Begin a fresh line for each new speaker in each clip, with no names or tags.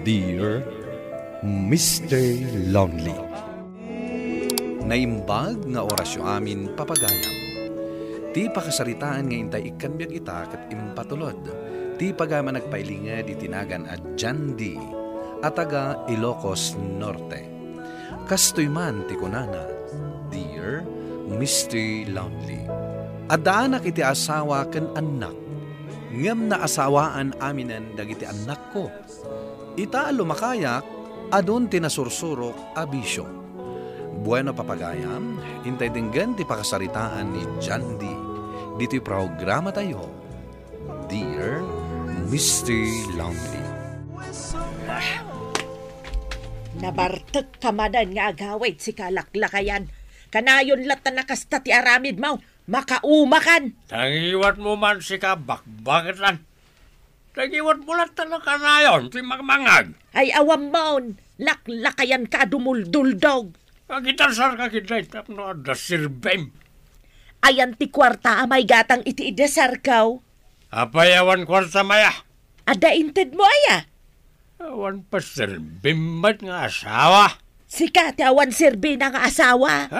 Dear Mr. Lonely.
Naimbag nga orasyo amin papagayam. Ti pakasaritaan nga intay ikanbyag ita kat impatulod. Ti pagama nagpailinga di tinagan at Jandi at taga Ilocos Norte. Kastoy man ti kunana, Dear Mr. Lonely. Adaanak iti asawa ken anak. Ngem na asawaan aminan dagiti anak ko. Ita lumakayak, adun tinasursurok abisyo. Bueno papagayam, intay dinggan ti pakasaritaan ni Jandi. Dito'y programa tayo, Dear Mr. Lonely.
Nabartek kamadan nga agawit si kalaklakayan. Kanayon lat na nakasta ti aramid mo, makaumakan.
Tangiwat mo man si kabakbakit lan. Tangiwat mo lang na kanayon, ti magmangag.
Ay awam maon, laklakayan ka dumulduldog.
Kagitasar ka kitay, tapno ada sirbem.
Ayan ti kwarta amay gatang iti idesar kaw.
Apayawan kwarta maya.
Ada inted mo aya.
Awan pa sirbim nga asawa.
Sika ti awan sirbi na nga asawa.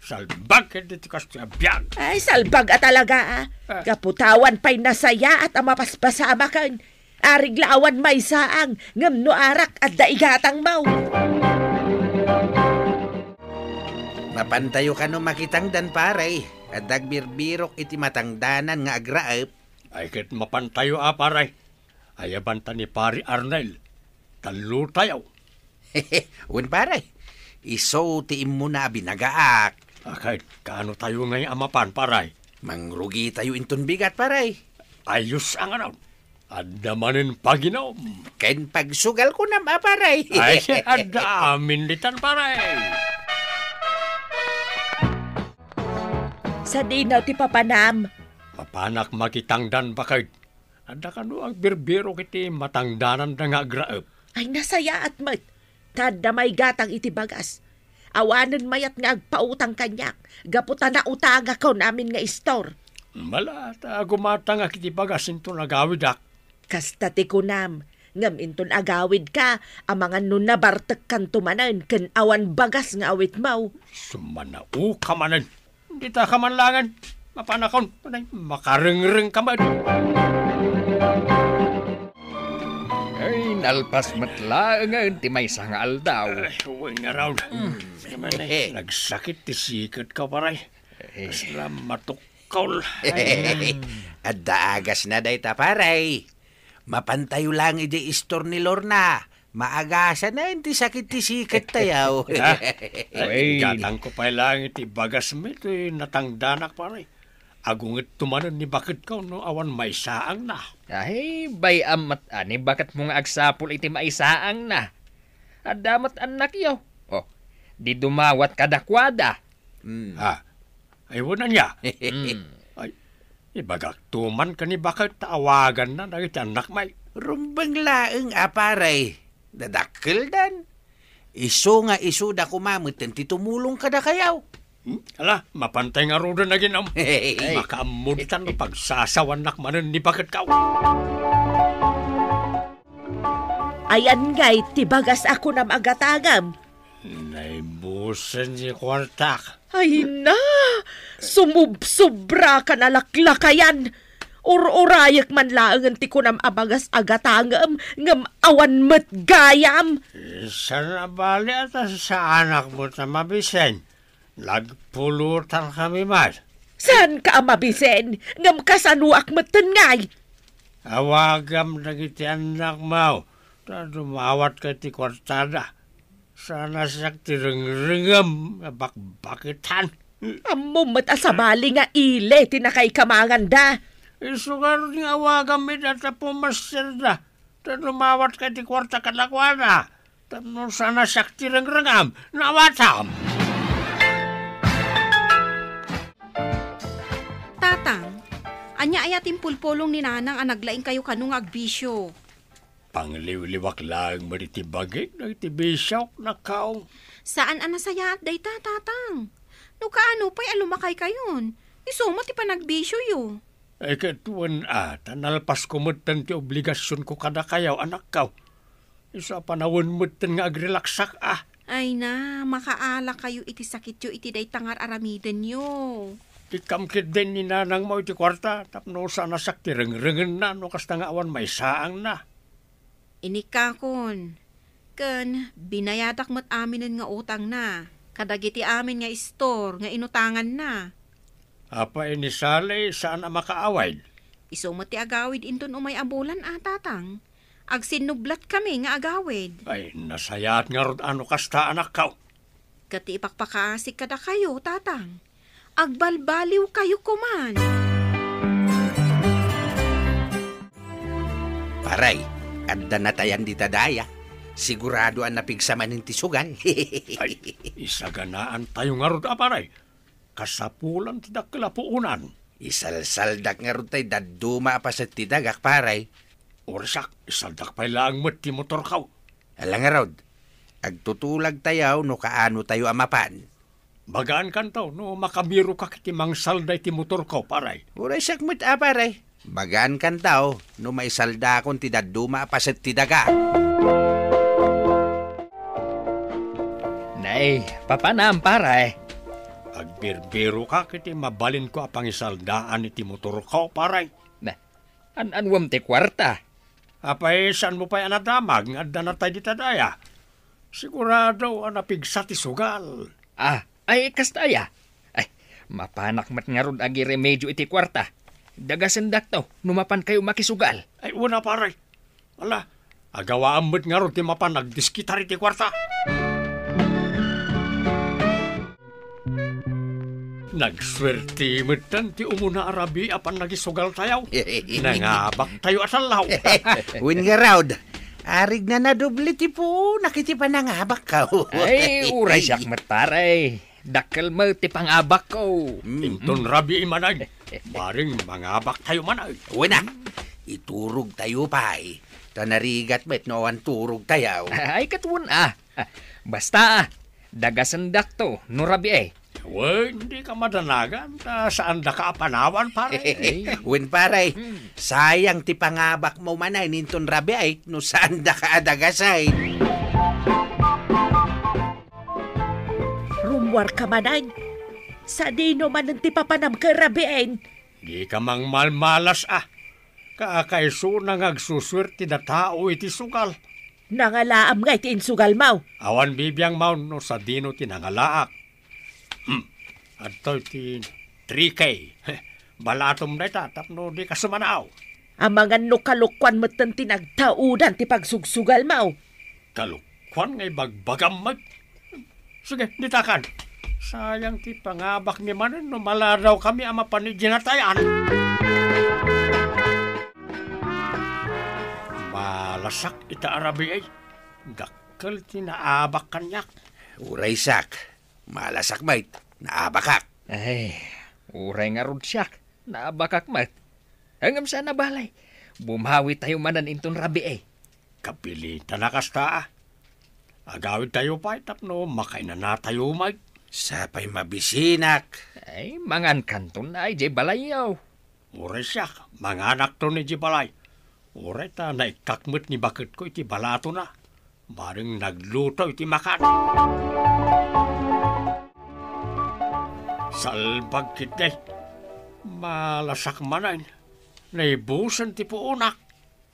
Salbag ka dito kasi abiyag.
Ay salbag at talaga Kaputawan pa'y nasaya at amapaspasama kan. Ariglawan may saang ngam no arak at daigatang mau.
Mapantayo ka no makitang dan paray, at dagbirbirok iti matangdanan nga agraep.
Ay ket mapantayo paray. Ayabanta ni Pari Arnel. Talo tayo.
Un paray, iso tiim mo na binagaak.
Kahit kaano tayo ngay amapan paray.
Mangrugi tayo inton bigat paray.
Ayos ang araw. Adda manin paginom.
Ken pagsugal ko na paray.
Ay adda amin litan paray.
Sa dinaw ti papanam.
Papanak makitangdan bakit. Ada ka no ang birbiro kiti matangdanan na nga graep.
Ay nasaya at mat. Tada may gatang iti bagas. Awanan mayat nga agpautang kanyak. Gaputan na utanga ko namin nga istor.
Malata gumatang nga kiti bagas into nagawid ak.
Kasta ti kunam. Ngam inton agawid ka. Amangan nun nabartek kan tumanan. Ken awan bagas nga awit mau.
Sumanao ka manan. Hindi ta kamanlangan. Mapanakon. Makaring-ring ka man.
Ay, nalpas matlaangan ti may sangal daw.
Huwag nga raw. Nagsakit ti sikat ka paray. Kasla matukol.
At daagas na day ta paray. Mapantayo lang iti istor ni Lorna. Maagasa na hindi sakit ti sikat tayaw.
Ay, gatang ko pa lang iti bagas mo ito natangdanak paray. Agungit tumanan ni bakit ka no awan may saang na.
Ay, bay amat ani bakit mo nga agsapol iti maisaang na. Adamat anak yaw. Oh, di dumawat kadakwada.
Ay wala niya. Ay, ibagak tuman ka ni bakit taawagan na nagit anak may.
Rumbang laeng aparay. Dadakkel dan. Iso nga iso da kumamutan ti tumulong ka da kayaw.
Ala, mapantay nga roda na ginam. Makamutan na pagsasawan nakmanan ni bakit ka.
Ayan ngay, tibagas ako na magatagam.
Naibusan si kwartak.
Ay na, sumubsobra ka na laklakayan. Ur-urayak man laangan ti ko nam abagas agatangam, ngam awan met gayam.
Sana bali at sa anak mo na mabisen. Nagpulutan kami mas.
Saan ka mabisen? Ngam kasanuak meten ngay.
Awagam na kiti anak mo. Dumawat ka ti kwartada. Sana siyak tireng-ringam bakbakitan.
Amo mat asabali nga ile tinakay kamangan da.
Isugar ni awagam mi data pumaster da. Dumawat ka ti kwarta kalakwana. Tapno sana siyak tireng-ringam. Nawatam.
Tatang, anya ayatin pulpulong ni nanang ang naglaing kayo kanong agbisyo.
Pangliwliwak lang maritibagay na itibisyaw na kaong.
Saan anasaya at day tatang? No kaano pa'y alumakay kayon? Isuma ti panagbisyo yo.
Ay katuan nalpas ko mo ti obligasyon ko kada kayaw anak kaw. Isa panawon mo nga agrelaksak
Ay na, makaala kayo iti sakit yo iti day tangar aramiden yo.
Ikamkid din ni nanang mo iti kwarta, tapno sana sakti reng-rengen na, no kasta nga awan may saang na.
Inikakon. Ken, binayadak mo't aminin nga utang na. Kadagiti amin nga store, nga inutangan na.
Apa inisali, saan na makaaway?
Iso mo ti agawid inton umay abulan tatang. Agsinublat kami nga agawid.
Ay, nasayat nga rod ano kasta anak ka.
Kati ipakpakaasik kada kayo, tatang. Agbalbaliw kayo kuman.
Paray, adda na tayan di tadaya. Sigurado ang napigsaman ng tisugan.
Ay, isaganaan tayo nga rod aparay. Kasapulan ti daklapuunan.
Isalsaldak nga rod tayo daduma pa sa tidagak paray.
Orsak, isaldak pa'y lang mo't ti motor ka.
Alang nga rod, agtutulag tayo no kaano tayo amapan.
Bagaan kan tao, no makabiro ka kiti mangsalday ti motor ka paray.
Uray sak mo't paray. Bagaan kan tao no maisalda akong ti daduma pa sa tidaga.
Nay, papanam paray.
Agbirbiro ka kiti mabalin ko apang isaldaan iti motor ka paray.
Na, anwam ti kwarta.
Apay, saan mo pa'y anadamag nga adda na tayo di tadaya? Sigurado anapigsa ti sugal.
Ay kastaya. Ay, mapanak mat nga rod agi remedyo iti kwarta. Dagasendak to, numapan kayo makisugal.
Ay, una paray. Wala, agawaan mo't nga rod ti mapan nagdiskitar iti kwarta. Nagswerte mo't ti umuna arabi apan nagisugal tayo. Nangabak tayo asalaw.
Win nga raud. Arig na nadoble ti po, nakiti pa nangabak ka.
Ay, uray siyak mat paray. Dakkel mo ti pangabak ko.
Inton rabi imanay. Maring mangabak tayo manay.
Wala, iturog tayo pa eh. Tanarigat met no ang turog tayo.
Ay, katwan Basta dagasendak to, nurabi eh.
Uy, hindi ka madanagan. Saan da ka panawan, pare?
Win paray, sayang ti pangabak mo manay ninton rabi ay no saan da ka adagasay.
Rumwar ka manan. Sa dino man ang tipapanam karabiin.
Di ka mang malmalas Kakaiso nang agsuswerte da tao iti sugal.
Nangalaam nga iti insugal mau.
Awan bibiyang maun no sa dino tinangalaak. Adto ti 3K. Balatom na itatap no di ka sumanaw.
Ang mga nukalukwan mo't tinagtaudan ti pagsugsugal mau.
Kalukwan ngay bagbagam mag. Sige, ditakan. Sayang ti pangabak mi manan no malaraw kami ama paniginatayan. Malasak ita arabi ay. Dakkel ti naabak kanyak.
Uray sak, malasak bait, naabakak.
Ay, uray nga rod siyak. Naabakak mat. Hanggang sana balay. Bumawi tayo manan inton rabi eh.
Kapilitan na kasta Agawid tayo pa itapno, makay na tayo mag.
Sapay mabisinak.
Ay, mangan kanton na ay jay balayaw.
Uray siya, mga anak to ni Jibalay. Uray ta naikakmut ni bakit ko iti balato na. Baring nagluto iti makan. Salbag kitay. Malasak manan. Naibusan ti puunak.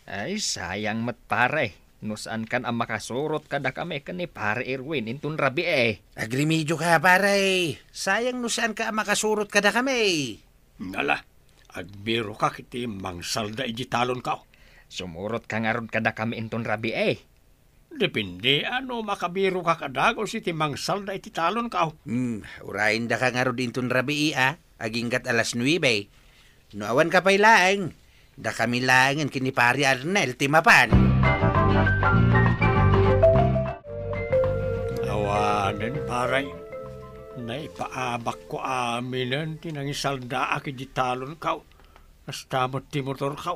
Ay, sayang mat pare. No saan kan ang makasurot kada kami kan ni pare Erwin intun rabi eh.
Agrimidyo ka pare. Sayang no saan ka makasurot kada kami.
Ngala, agbiro ka kiti mangsalda ijitalon ka.
Sumurot ka nga ron kada kami intun rabi eh.
Depende ano makabiro ka kadago si timang salda iti talon ka.
Urain da ka nga ron intun rabi aginggat alas 9. No awan ka pa'y laang. Da kami laangan kini pari Arnel timapan.
Awanan paray. Naipaabak ko aminan tinangisalda aki di talon ka. Nastamot ti motor ka.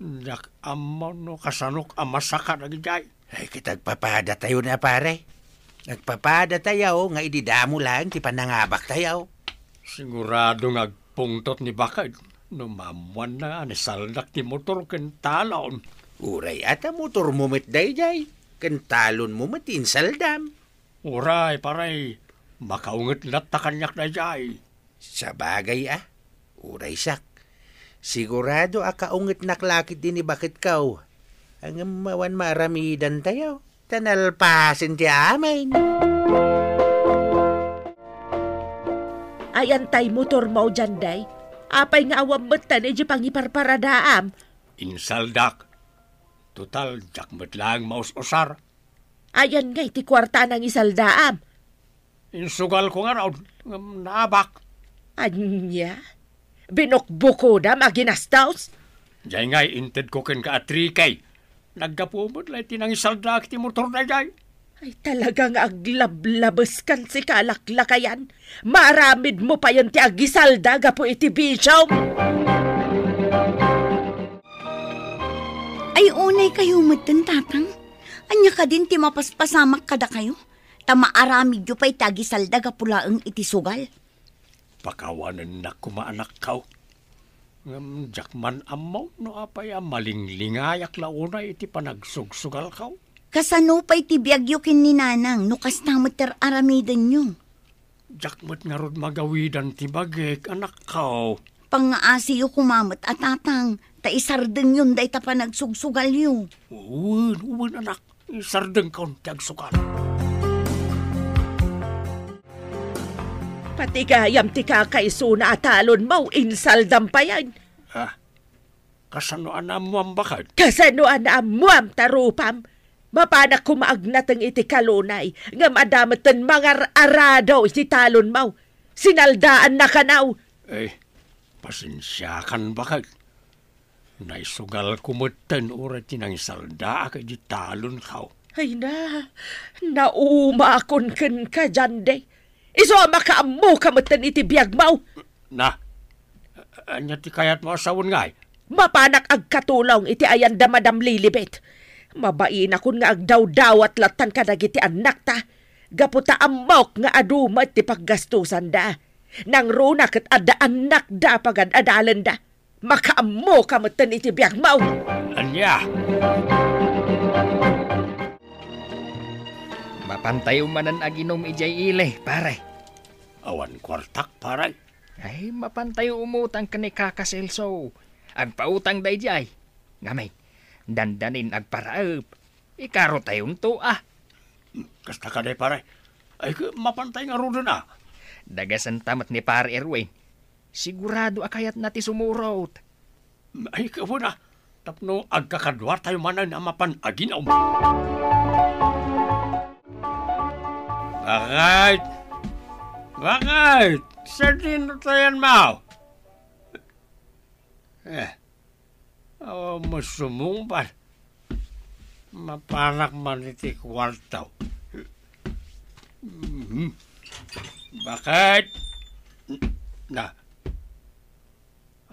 Dak amon no kasanok amasaka nagijay.
Ay, kitagpapada tayo na pare. Nagpapada tayo nga ididamo lang ti panangabak tayo.
Sigurado ngagpungtot ni Bakay. No mamuan na ni saldak ti motor ken talon.
Uray ata motor mo met dayjay. Kantalon mo matin saldam.
Uray, paray. Makaungat lat ta kanyak na jay.
Sa bagay Uray sak. Sigurado akaungat naklakit din ni bakit kaw. Ang mawan maramidan tayo. Tanalpasin ti amin.
Ayan tay motor mo dyan, day. Apay nga awam matan e di pangiparparadaam.
Insaldak. Total, jakmet lang maus-usar.
Ayan nga iti kwarta ng isaldaam.
Insugal ko nga raw. Nabak.
Anya? Binukbuko da maginastaws?
Jay nga'y inted ko ken ka atrikay. Nagdapumot lang tinang isaldak ti motor na jay.
Ay talagang aglablabas kan si kalaklakayan. Maramid mo pa yan ti agisalda gapo iti bisyaw.
Ay unay kayo matan, tatang. Anya ka din ti mapaspasamak kada kayo. Tamaaramid yu pa'y tagisalda gapulaang iti sugal.
Pakawanan na kumaanak kaw. Jakman amaw no apay malinglingaayak launay iti panagsugsugal kaw.
Kasano pa'y ti biyagyo kin ni nanang no kastameter aramidan nyo.
Jakmat nga rod magawidan ti bagek anak kaw.
Pangaasi yu kumamat at tatang. Ta isardeng yun day ta panagsugsugal yu.
Uwan anak. Isardeng kaw ti agsugal.
Pati gayam ti kakaiso na atalon mo, insaldam pa yan.
Kasanoan na mo ang bakad?
Kasanoan na amuam tarupam. Mapanak kumaagnat ang iti kalunay, nga madamatan mga aradaw iti talon mo. Sinaldaan na kanaw.
Pasensyakan bakad. Naisugal kumutan urat tinang salda ka di talon kaw.
Ay naumakon ken ka dyan de. Iso makaamu kamatan iti biyag mo.
Anya ti kayat mo asawon ngay?
Mapanak agkatulong iti ayan da Madam Lilibet. Mabain akon nga agdaw-dawat latan kadag iti anak ta. Gaputa amok nga adumat ti paggastusan da. Nang runa kat ada anak da pagad adalan da. Makaamu kamatan iti biyag mo.
Anya?
Mapantay umanan aginom ijay ile, pare.
Awan kwartak, pare.
Ay, mapantay umutang ka ni Kakaselso. Agpautang day jay. Ngamay, dandanin agparaap. Ikaro tayong to
Kasta ka day, pare. Ay, mapantay nga ro na.
Dagasan tamat ni pare Erwin. Sigurado akayat nati sumurot.
Ay, kawo na. Tapno agkakadwa tayo manan na mapanaginaw. Bakit? Sa din tayan mo? Masumungpal. Mapanak man iti kwartaw. Bakit?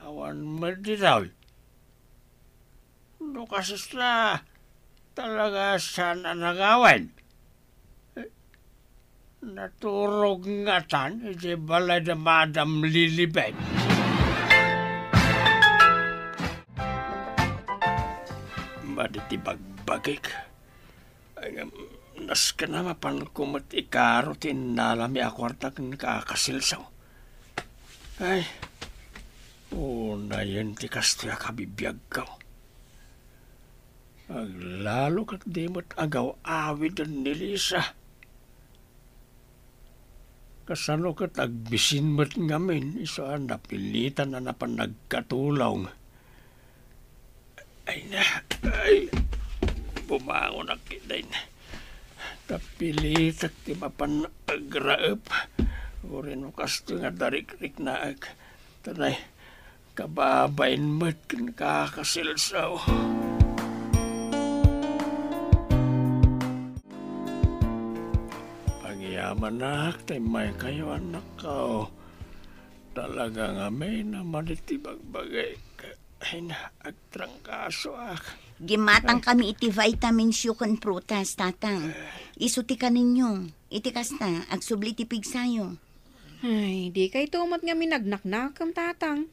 Awan madiraw. Lukas na talaga sana nagawan. Naturog nga tan, iti balay na Madam Lilibet. Maditi bagbagik. Nas ka na mapan kumat ikaro tinalami akwartak ng kakasilsaw. Ay, una yan ti kastya kabibiyag ka. Lalo kat di mo't agaw awid ang nilisa. Kasano kat agbisin mo't ngamin, isaan napilitan na napan nagkatulong. Ay, bumangon na kitain. Tapilitak ti mapan agraep. Urin mo kasto nga darik-rik na ag. Tanay, kababain mo't kakasilsaw. Yaman nak, tay may kayo anak ko. Talaga nga may naman iti bagbagay. Ay na, agtrangkaso
Gimatang kami iti vitamins yu kan prutas, tatang. Isuti ka ninyo. Iti kasta, agsubli ti pigsayo.
Ay, di kay tumat nga minagnaknakam, tatang.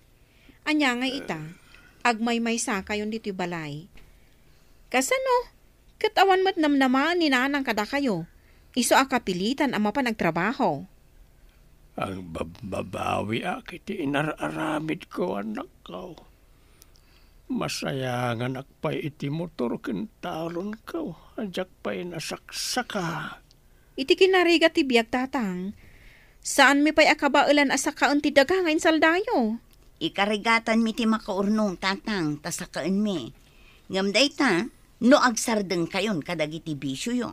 Anya nga ita, agmay-may sa kayon dito balay. Kasano? Katawan mo't namnamaan ni nanang kada kayo. Iso akapilitan ang mapanagtrabaho.
Ang babawi kiti inararamid ko anak ko. Masaya nga nakpay iti motor kentalon ko. Ajak pa'y nasaksaka.
Iti kinariga ti biag tatang. Saan mi pa'y akabaulan asakaon ti dagangain saldayo?
Ikarigatan mi ti makaurnong tatang tasakaan mi. Ngamday ta, no agsardeng kayon kadagiti bisyo yo.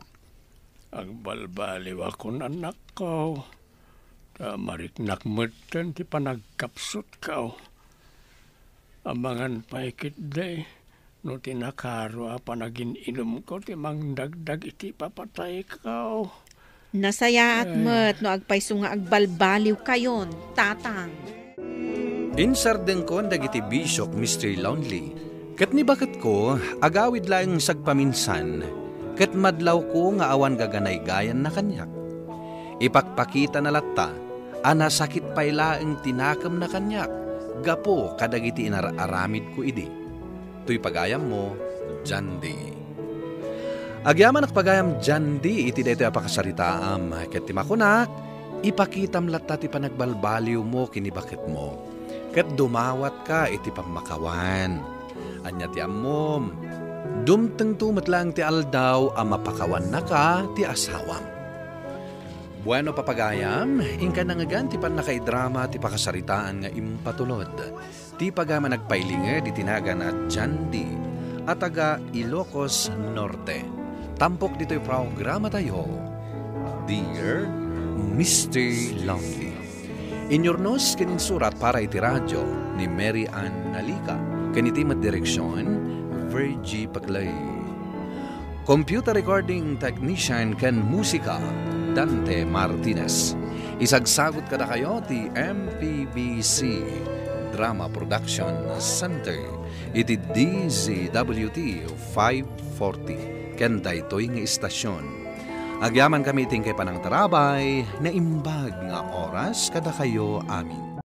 Ang balbaliw akong anak ko. Mariknak mo't ti panagkapsot ka. Amangan paikit day, no tinakaro panagin inom ko, ti mangdagdag iti papatay ka.
Nasaya at mo't no agpayso nga agbalbaliw kayon, tatang.
Insardeng ko dagiti Bishop Mr. Lonely. Kat ni bakit ko, agawid lang sagpaminsan, kat madlaw ko nga awan gaganay-gayan na kanyak. Ipakpakita na latta, sakit paylaeng tinakam na kanyak, gapo kadagiti inararamid ko idi. Tuy pagayam mo, Jandi. Agyaman ak pagayam Jandi, iti dito apakasaritaam, ket ti makunak, ipakitam latta ti panagbalbaliw mo kinibakit mo, ket dumawat ka iti pamakawan. Anya ti ammom, dumteng tumet lang ti aldaw, mapakawan na ka ti asawam. Bueno papagayam, ingka nangagan ti pan nakaidrama ti pakasaritaan nga impatulod. Ti pagama nagpailinga di tinagan at Jandi at taga Ilocos Norte. Tampok dito'y programa tayo, Dear Mr. Lonely. Inyornos kininsurat para iti radyo ni Mary Ann Nalica. Kanitimat direksyon, Virgie Paclay. Computer recording technician ken musika, Dante Martinez. Isagsagot kada kayo ti MPBC Drama Production Center. Iti DZWT 540. Ken daytoy nga istasyon. Agyaman kami tingkay panang tarabay na imbag nga oras kada kayo amin.